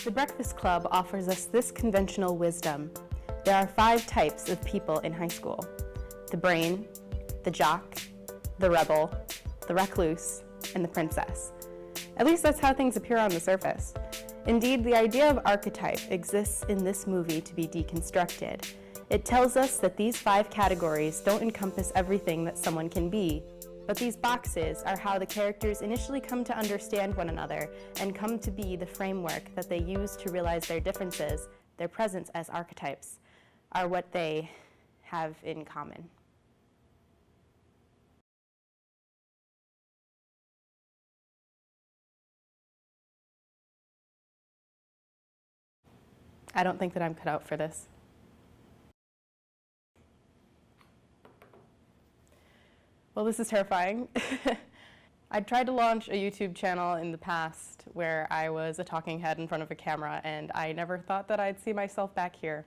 The Breakfast Club offers us this conventional wisdom. There are 5 types of people in high school: the brain, the jock, the rebel, the recluse, and the princess. At least that's how things appear on the surface. Indeed, the idea of archetype exists in this movie to be deconstructed. It tells us that these 5 categories don't encompass everything that someone can be, but these boxes are how the characters initially come to understand one another and come to be the framework that they use to realize their differences. Their presence as archetypes are what they have in common. I don't think that I'm cut out for this. Well, this is terrifying. I tried to launch a YouTube channel in the past where I was a talking head in front of a camera, and I never thought that I'd see myself back here,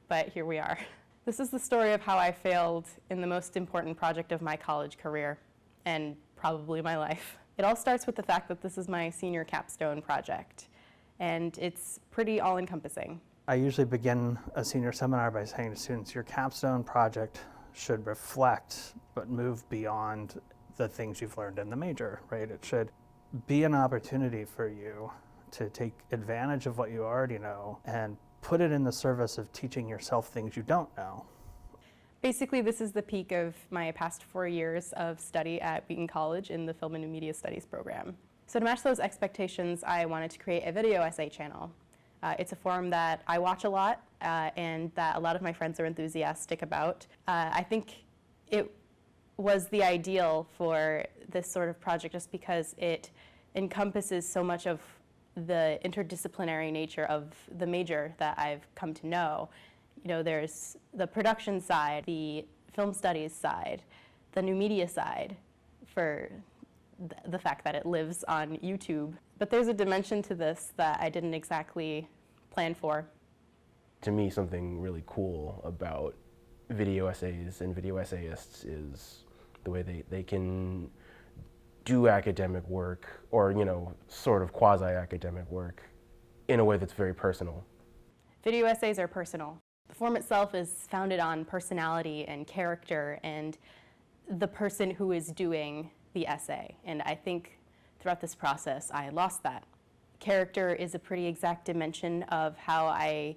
but here we are. This is the story of how I failed in the most important project of my college career, and probably my life. It all starts with the fact that this is my senior capstone project, and it's pretty all-encompassing. I usually begin a senior seminar by saying to students, your capstone project should reflect but move beyond the things you've learned in the major, right? It should be an opportunity for you to take advantage of what you already know and put it in the service of teaching yourself things you don't know. Basically, this is the peak of my past 4 years of study at Wheaton College in the Film and Media Studies program. So to match those expectations, I wanted to create a video essay channel. It's a forum that I watch a lot and that a lot of my friends are enthusiastic about. I think it was the ideal for this sort of project just because it encompasses so much of the interdisciplinary nature of the major that I've come to know. You know, there's the production side, the film studies side, the new media side, for the fact that it lives on YouTube. But there's a dimension to this that I didn't exactly plan for. To me, something really cool about video essays and video essayists is the way they can do academic work, or, you know, sort of quasi-academic work, in a way that's very personal. Video essays are personal. The form itself is founded on personality and character and the person who is doing the essay. And I think throughout this process, I lost that. Character is a pretty exact dimension of how I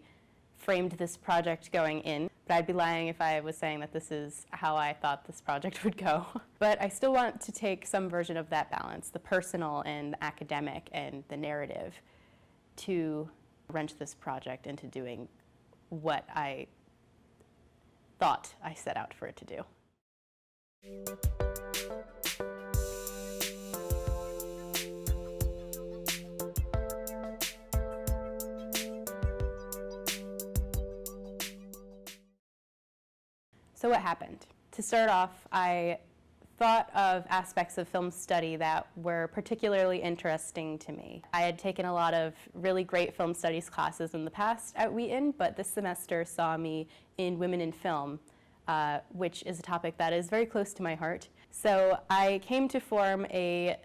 framed this project going in, but I'd be lying if I was saying that this is how I thought this project would go. But I still want to take some version of that balance, the personal and the academic and the narrative, to wrench this project into doing what I thought I set out for it to do. So what happened? To start off, I thought of aspects of film study that were particularly interesting to me. I had taken a lot of really great film studies classes in the past at Wheaton, but this semester saw me in Women in Film, which is a topic that is very close to my heart. So I came to form a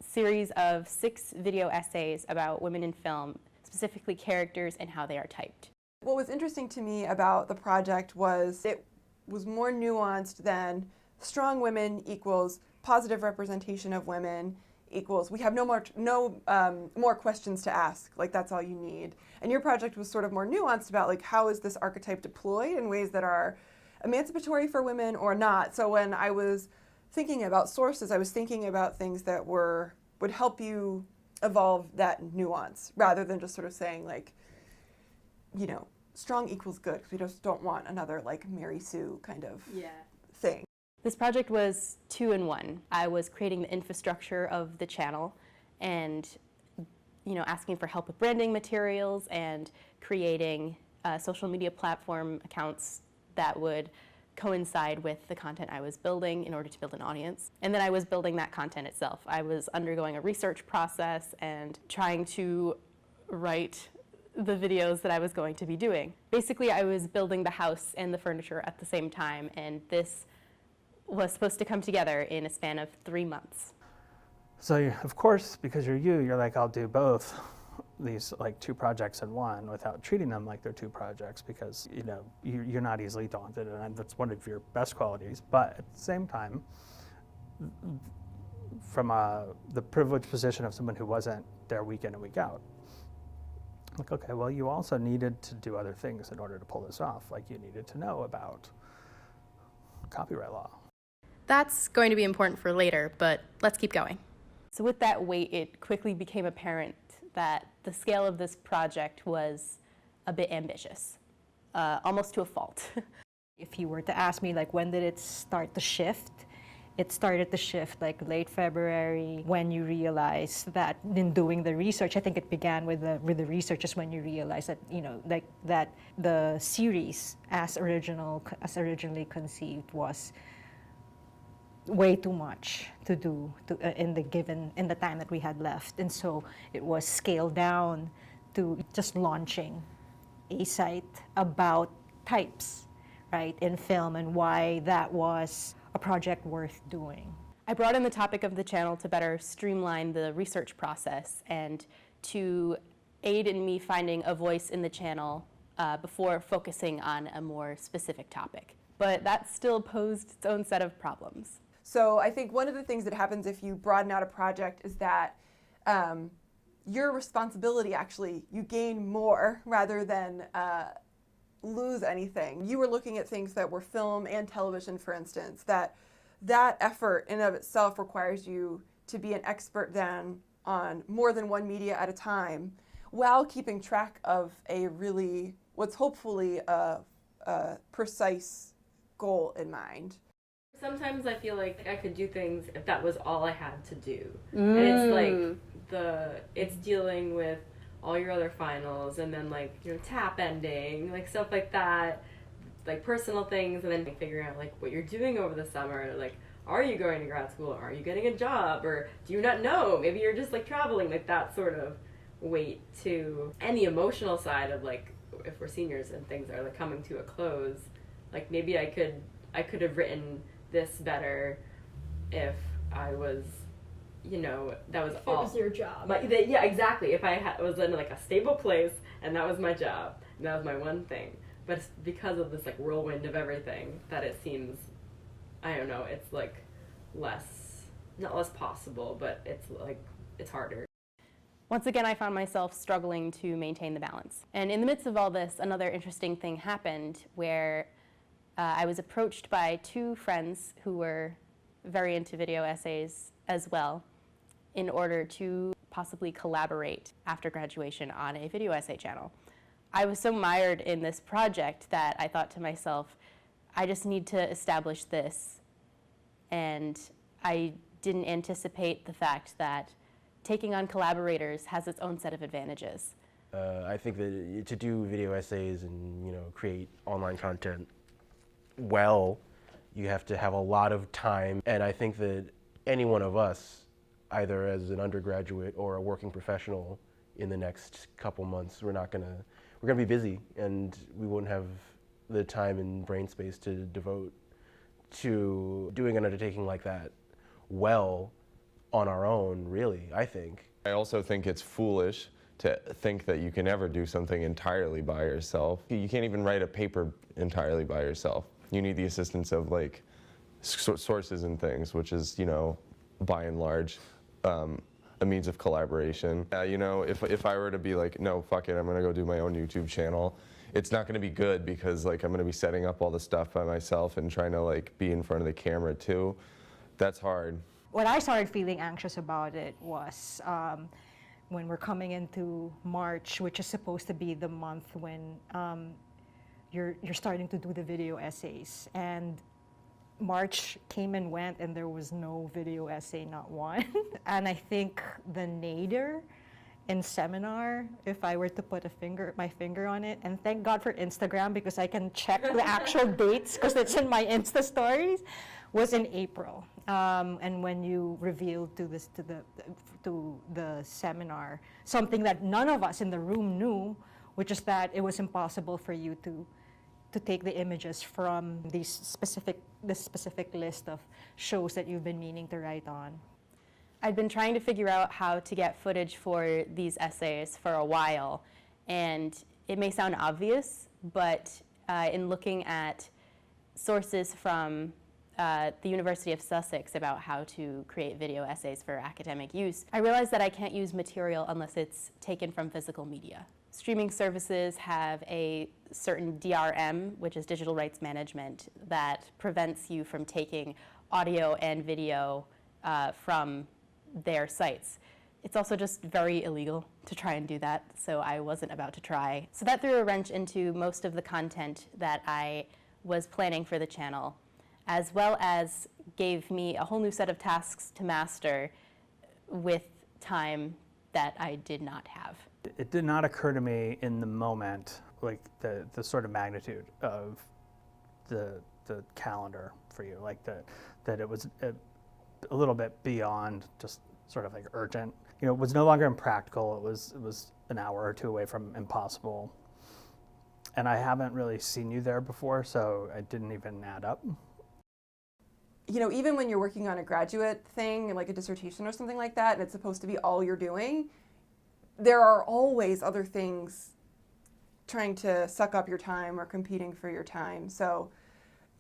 series of 6 video essays about women in film, specifically characters and how they are typed. What was interesting to me about the project was it was more nuanced than strong women equals positive representation of women equals we have no more questions to ask, like that's all you need. And your project was sort of more nuanced about like how is this archetype deployed in ways that are emancipatory for women or not. So when I was thinking about sources, I was thinking about things that would help you evolve that nuance rather than just sort of saying like, you know, strong equals good, because we just don't want another like Mary Sue kind of thing. This project was 2-in-1. I was creating the infrastructure of the channel and, you know, asking for help with branding materials and creating social media platform accounts that would coincide with the content I was building in order to build an audience. And then I was building that content itself. I was undergoing a research process and trying to write the videos that I was going to be doing. Basically, I was building the house and the furniture at the same time, and this was supposed to come together in a span of 3 months. So of course, because you're like, I'll do both. these like two projects in one without treating them like they're two projects, because you're not easily daunted, and that's one of your best qualities. But at the same time, from the privileged position of someone who wasn't there week in and week out, like, okay, well, you also needed to do other things in order to pull this off. Like, you needed to know about copyright law. That's going to be important for later, but let's keep going. So with that weight, it quickly became apparent that the scale of this project was a bit ambitious, almost to a fault. If you were to ask me, like, when did it start to shift? It started to shift like late February, when you realize that in doing the research, I think it began with the research is when you realize that, like that the series as originally conceived was way too much to do in the time that we had left. And so it was scaled down to just launching a site about types, right, in film, and why that was a project worth doing. I brought in the topic of the channel to better streamline the research process and to aid in me finding a voice in the channel before focusing on a more specific topic. But that still posed its own set of problems. So I think one of the things that happens if you broaden out a project is that your responsibility, actually, you gain more rather than lose anything. You were looking at things that were film and television, for instance, that effort in and of itself requires you to be an expert then on more than one media at a time, while keeping track of what's hopefully a precise goal in mind. Sometimes I feel like I could do things if that was all I had to do. And it's like it's dealing with all your other finals, and then like tap ending, like stuff like that, like personal things, and then figuring out like what you're doing over the summer. Like, are you going to grad school? Are you getting a job? Or do you not know? Maybe you're just like traveling, like that sort of weight to any emotional side of like, if we're seniors and things are like coming to a close, like maybe I could have written this better if I was, that was all. It was your job. Yeah, exactly. If I was in like a stable place and that was my job, and that was my one thing. But it's because of this like whirlwind of everything that it seems, I don't know, it's like not less possible, but it's harder. Once again, I found myself struggling to maintain the balance. And in the midst of all this, another interesting thing happened where I was approached by two friends who were very into video essays as well, in order to possibly collaborate after graduation on a video essay channel. I was so mired in this project that I thought to myself, I just need to establish this. And I didn't anticipate the fact that taking on collaborators has its own set of advantages. I think that to do video essays and create online content well, you have to have a lot of time, and I think that any one of us, either as an undergraduate or a working professional in the next couple months, we're gonna be busy, and we won't have the time and brain space to devote to doing an undertaking like that well on our own, really, I think. I also think it's foolish to think that you can ever do something entirely by yourself. You can't even write a paper entirely by yourself. You need the assistance of like sources and things, which is, by and large, a means of collaboration. If I were to be like, no, fuck it, I'm gonna go do my own YouTube channel, it's not gonna be good because like I'm gonna be setting up all the stuff by myself and trying to like be in front of the camera too. That's hard. What I started feeling anxious about it was when we're coming into March, which is supposed to be the month when you're starting to do the video essays, and March came and went and there was no video essay, not one. And I think the nadir in seminar, if I were to put my finger on it, and thank God for Instagram because I can check the actual dates because it's in my Insta stories, was in April. And when you revealed to the seminar something that none of us in the room knew, which is that it was impossible for you to take the images from this specific list of shows that you've been meaning to write on. I'd been trying to figure out how to get footage for these essays for a while, and it may sound obvious, but in looking at sources from the University of Sussex about how to create video essays for academic use, I realized that I can't use material unless it's taken from physical media. Streaming services have a certain DRM, which is digital rights management, that prevents you from taking audio and video from their sites. It's also just very illegal to try and do that, so I wasn't about to try. So that threw a wrench into most of the content that I was planning for the channel, as well as gave me a whole new set of tasks to master with time that I did not have. It did not occur to me in the moment, like the sort of magnitude of the calendar for you, like that it was a little bit beyond just sort of like urgent. You know, it was no longer impractical. It was an hour or two away from impossible. And I haven't really seen you there before, so it didn't even add up. You know, even when you're working on a graduate thing, like a dissertation or something like that, and it's supposed to be all you're doing, there are always other things trying to suck up your time or competing for your time. So,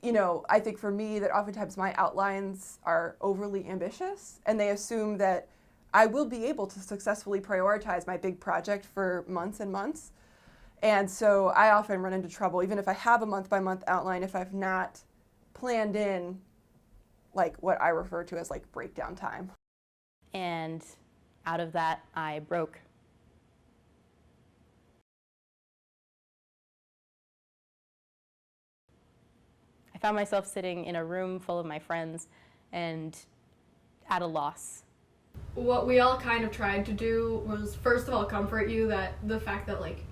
you know, I think for me that oftentimes my outlines are overly ambitious, and they assume that I will be able to successfully prioritize my big project for months and months. And so I often run into trouble, even if I have a month-by-month outline, if I've not planned in like what I refer to as like breakdown time. And out of that, I broke. I found myself sitting in a room full of my friends and at a loss. What we all kind of tried to do was, first of all, comfort you that the fact that like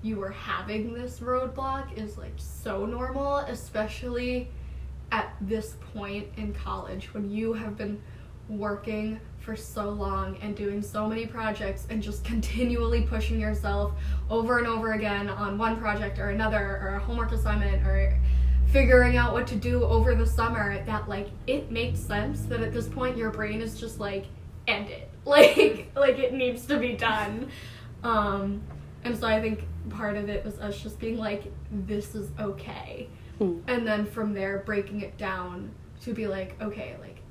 you were having this roadblock is like so normal, especially at this point in college when you have been working for so long and doing so many projects and just continually pushing yourself over and over again on one project or another, or a homework assignment, or figuring out what to do over the summer, that like it makes sense that at this point your brain is just like, end it, like it needs to be done. And so I think part of it was us just being like, this is okay. And then from there breaking it down to be like, okay, like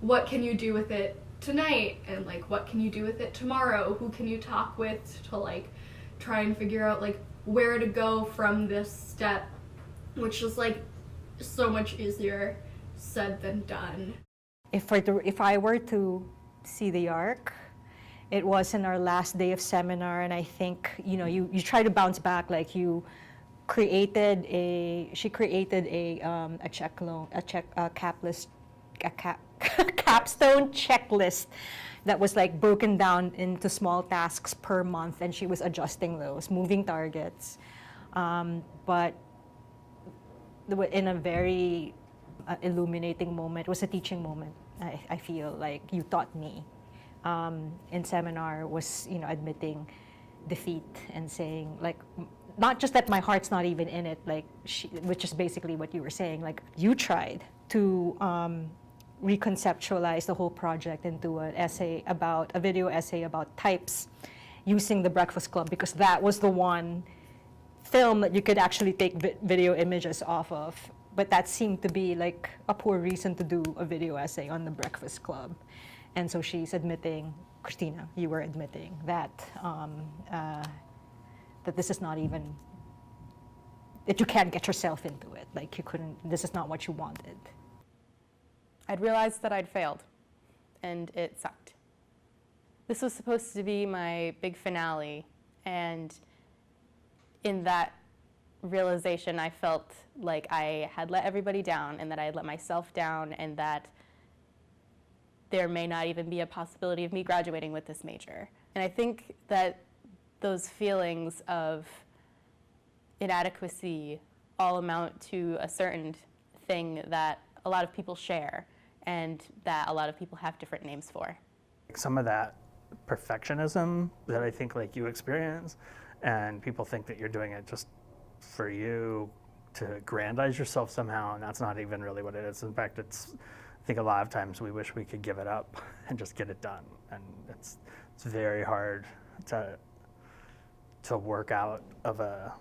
what can you do with it tonight, and like what can you do with it tomorrow, who can you talk with to like try and figure out like where to go from this step, which is like so much easier said than done. If I were to see the arc, it was in our last day of seminar, and I think, you know, you try to bounce back, like she created a capstone checklist that was like broken down into small tasks per month, and she was adjusting those, moving targets. But in a very illuminating moment, it was a teaching moment. I feel like you taught me in seminar was, you know, admitting defeat and saying like, not just that my heart's not even in it, like which is basically what you were saying, like you tried to reconceptualize the whole project into a video essay about types using the Breakfast Club, because that was the one film that you could actually take video images off of. But that seemed to be like a poor reason to do a video essay on the Breakfast Club. And so she's admitting, Christina, you were admitting that that this is not even, that you can't get yourself into it. Like you couldn't, this is not what you wanted. I'd realized that I'd failed, and it sucked. This was supposed to be my big finale, and in that realization, I felt like I had let everybody down, and that I had let myself down, and that there may not even be a possibility of me graduating with this major. And I think that those feelings of inadequacy all amount to a certain thing that a lot of people share, and that a lot of people have different names for. Some of that perfectionism that I think like you experience, and people think that you're doing it just for you to aggrandize yourself somehow, and that's not even really what it is. In fact, it's I think a lot of times we wish we could give it up and just get it done, and it's very hard to work out of a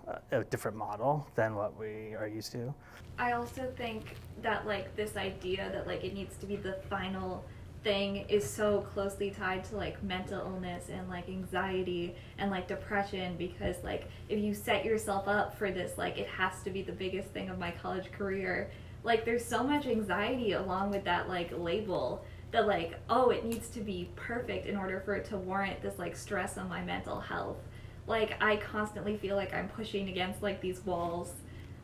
different model than what we are used to. I also think that like this idea that like it needs to be the final thing is so closely tied to like mental illness and like anxiety and like depression, because like if you set yourself up for this like it has to be the biggest thing of my college career, like there's so much anxiety along with that like label that like, oh, it needs to be perfect in order for it to warrant this like stress on my mental health. Like I constantly feel like I'm pushing against like these walls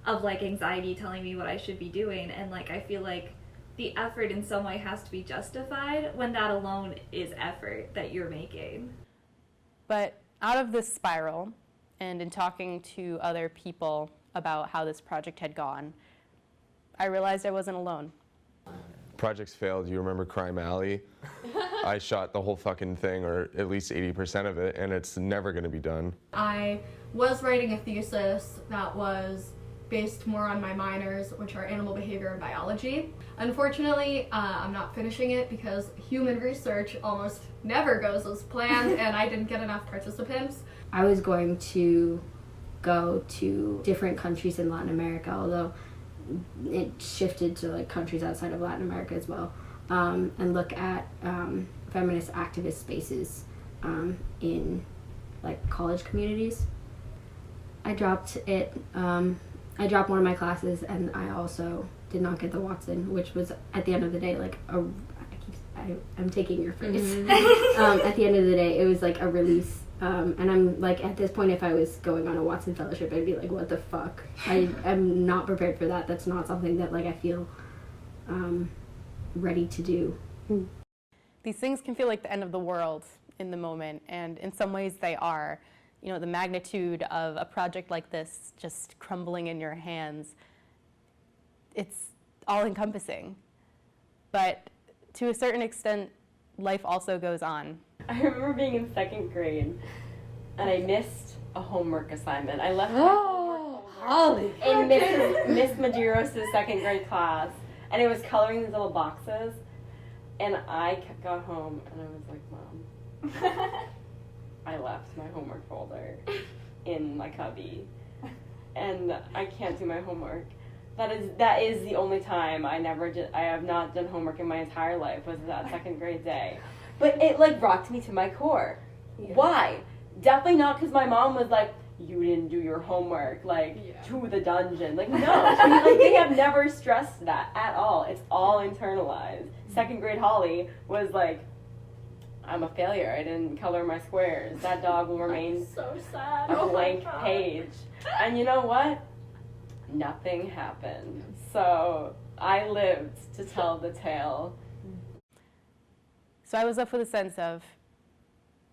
of like anxiety telling me what I should be doing, and like I feel like the effort in some way has to be justified when that alone is effort that you're making. But out of this spiral, and in talking to other people about how this project had gone, I realized I wasn't alone. Projects failed. You remember Crime Alley? I shot the whole fucking thing, or at least 80% of it, and it's never going to be done. I was writing a thesis that was based more on my minors, which are animal behavior and biology. Unfortunately, I'm not finishing it because human research almost never goes as planned, and I didn't get enough participants. I was going to go to different countries in Latin America, although it shifted to like countries outside of Latin America as well, and look at feminist activist spaces in like college communities. I dropped it. I dropped one of my classes, and I also did not get the Watson, which was at the end of the day like I'm taking your phrase. At the end of the day, it was like a release. And I'm like, at this point, if I was going on a Watson fellowship, I'd be like, what the fuck? I'm not prepared for that. That's not something that like I feel ready to do. These things can feel like the end of the world in the moment, and in some ways they are. You know, the magnitude of a project like this just crumbling in your hands, it's all-encompassing. But to a certain extent, life also goes on. I remember being in 2nd grade, and I missed a homework assignment. I left my homework folder in Miss Medeiros' 2nd grade class, and it was coloring these little boxes. And I got home, and I was like, Mom, I left my homework folder in my cubby, and I can't do my homework. That is the only time I have not done homework in my entire life, was that 2nd grade day. But it like rocked me to my core. Yeah. Why? Definitely not because my mom was like, you didn't do your homework, like to the dungeon. Like no, like, they have never stressed that at all. It's all internalized. 2nd grade Holly was like, I'm a failure. I didn't color my squares. That dog will remain so sad. A blank page. And you know what? Nothing happened. So I lived to tell the tale. So I was left with a sense of,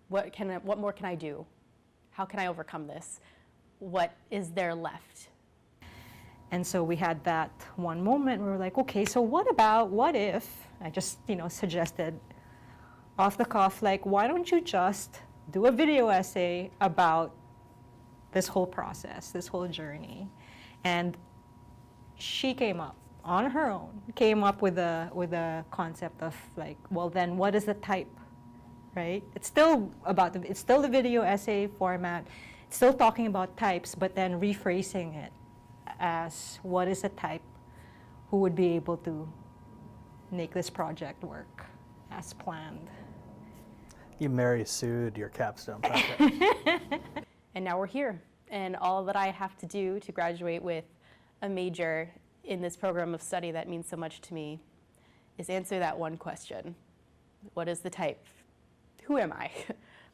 what more can I do? How can I overcome this? What is there left? And so we had that one moment where we're like, okay, so what if, I just, suggested off the cuff, like, why don't you just do a video essay about this whole process, this whole journey? And she came up on her own, came up with a concept of like, well then what is the type, right? It's still the video essay format, it's still talking about types, but then rephrasing it as what is a type who would be able to make this project work as planned. You Mary Sued your capstone project. And now we're here, and all that I have to do to graduate with a major in this program of study that means so much to me is answer that one question. What is the type? Who am I?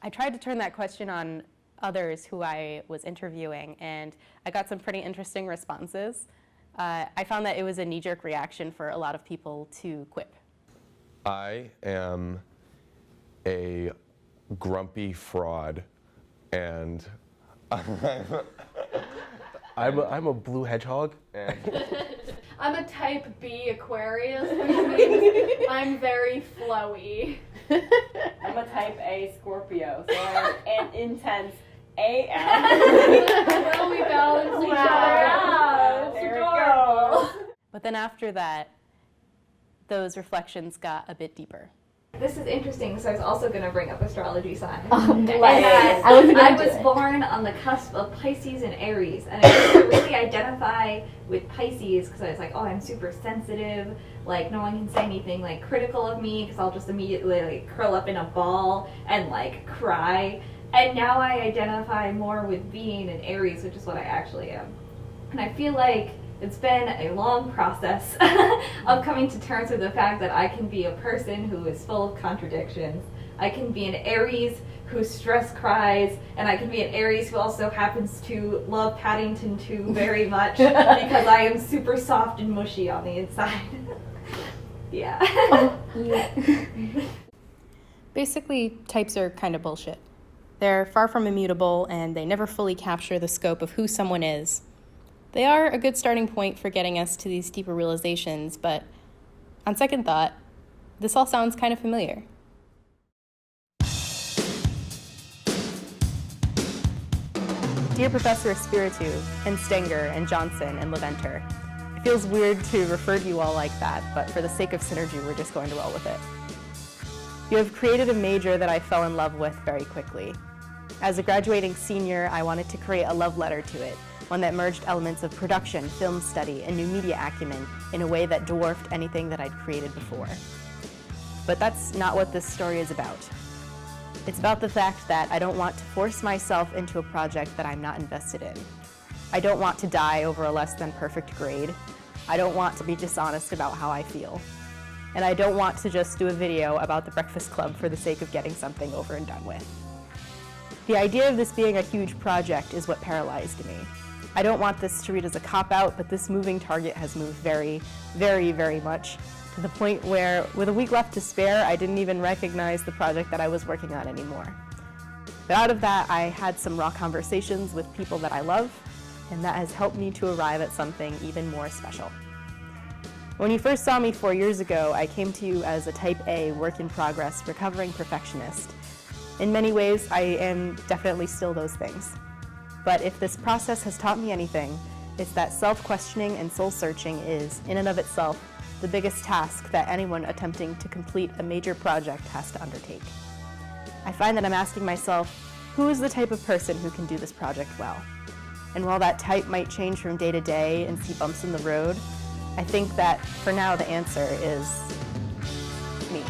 I tried to turn that question on others who I was interviewing, and I got some pretty interesting responses. I found that it was a knee-jerk reaction for a lot of people to quip. I am a grumpy fraud, and I'm a blue hedgehog. And I'm a type B Aquarius, which means I'm very flowy. I'm a type A Scorpio, so I'm an intense AF. Well, we balance each other out. There we go. But then after that, those reflections got a bit deeper. This is interesting, so I was also going to bring up astrology signs. Right. I was born on the cusp of Pisces and Aries, and I used to really identify with Pisces because I was like, oh, I'm super sensitive, like no one can say anything like critical of me because I'll just immediately like curl up in a ball and like cry. And now I identify more with being an Aries, which is what I actually am. And I feel like it's been a long process of coming to terms with the fact that I can be a person who is full of contradictions. I can be an Aries who stress cries, and I can be an Aries who also happens to love Paddington 2 very much because I am super soft and mushy on the inside. Yeah. Basically, types are kind of bullshit. They're far from immutable, and they never fully capture the scope of who someone is. They are a good starting point for getting us to these deeper realizations, but on second thought, this all sounds kind of familiar. Dear Professor Espiritu, and Stenger, and Johnson, and Leventer, it feels weird to refer to you all like that, but for the sake of synergy, we're just going to roll with it. You have created a major that I fell in love with very quickly. As a graduating senior, I wanted to create a love letter to it, one that merged elements of production, film study, and new media acumen in a way that dwarfed anything that I'd created before. But that's not what this story is about. It's about the fact that I don't want to force myself into a project that I'm not invested in. I don't want to die over a less than perfect grade. I don't want to be dishonest about how I feel. And I don't want to just do a video about the Breakfast Club for the sake of getting something over and done with. The idea of this being a huge project is what paralyzed me. I don't want this to read as a cop-out, but this moving target has moved very, very, very much, to the point where, with a week left to spare, I didn't even recognize the project that I was working on anymore. But out of that, I had some raw conversations with people that I love, and that has helped me to arrive at something even more special. When you first saw me 4 years ago, I came to you as a Type A, work-in-progress, recovering perfectionist. In many ways, I am definitely still those things. But if this process has taught me anything, it's that self-questioning and soul-searching is, in and of itself, the biggest task that anyone attempting to complete a major project has to undertake. I find that I'm asking myself, who is the type of person who can do this project well? And while that type might change from day to day and see bumps in the road, I think that, for now, the answer is me.